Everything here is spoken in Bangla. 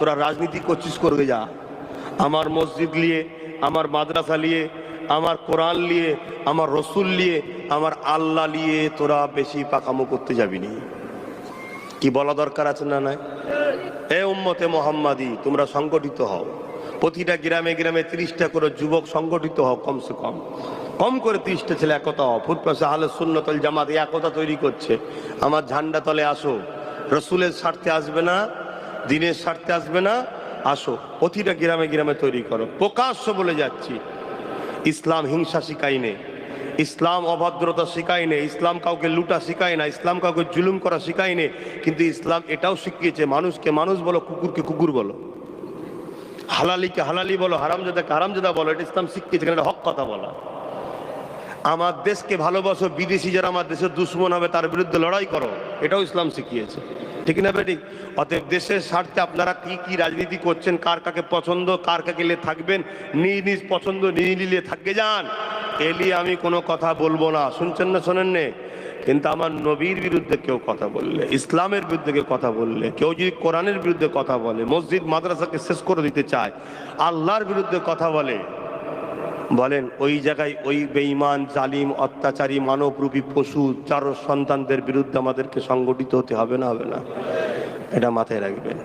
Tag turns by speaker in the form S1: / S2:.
S1: তোরা রাজনীতি করছিস করবে যা, আমার মসজিদ নিয়ে, আমার মাদ্রাসা নিয়ে, আমার কোরআন নিয়ে, আমার রসুল নিয়ে, আমার আল্লাহ নিয়ে তোরা বেশি পাকামো করতে যাবি নি। কি বলা দরকার আছে না নাই? এ উম্মতে মোহাম্মদী, তোমরা সংগঠিত হও, প্রতিটা গ্রামে গ্রামে 30টা করে যুবক সংগঠিত হও, কমসে কম কম করে 30টা ছেলে একতা হও। ফুটপাশে আহলে সুন্নাত ওয়াল জামাত একতা তৈরি করছে, আমার ঝান্ডা তলে আসো। রসুলের স্বার্থে আসবে না, দিনের স্বার্থে আসবে না, আসো প্রতিটা গ্রামে গ্রামে তৈরি করো। প্রকাশ্য বলে যাচ্ছি, ইসলাম হিংসা শিখাই নেই, ইসলাম অভদ্রতা শিখাই নেই, ইসলাম কাউকে লুটা শিখায় না, ইসলাম কাউকে জুলুম করা শিখাই নেই, কিন্তু ইসলাম এটাও শিখিয়েছে মানুষকে মানুষ বলো, কুকুরকে কুকুর বলো, হালালিকে হালালি বলো, হারামজাদাকে হারামজাদা বলো। এটা ইসলাম শিখিয়েছে, এটা হক কথা বলা। আমার দেশকে ভালোবাসো, বিদেশি যারা আমার দেশের দুশ্মন হবে তার বিরুদ্ধে লড়াই করো, এটাও ইসলাম শিখিয়েছে, ঠিক না বেঠিক? অতএব দেশের স্বার্থে আপনারা কি কি রাজনীতি করছেন, কার কাকে পছন্দ, কার কাকে নিয়ে থাকবেন, নিজ নিজ পছন্দ নিজ নিয়ে থাকবে যান, এলিয়ে আমি কোনো কথা বলবো না। শুনছেন না শোনেন নে? কিন্তু আমার নবীর বিরুদ্ধে কেউ কথা বললে, ইসলামের বিরুদ্ধে কেউ কথা বললে, কেউ যদি কোরআনের বিরুদ্ধে কথা বলে, মসজিদ মাদ্রাসাকে শেষ করে দিতে চায়, আল্লাহর বিরুদ্ধে কথা বলে, বলেন ওই জায়গায় ওই বেঈমান জালিম অত্যাচারী মানবরূপী পশু চার সন্তানদের বিরুদ্ধে আমাদেরকে সংগঠিত হতে হবে না, হবে না? এটা মাথায় রাখবেন।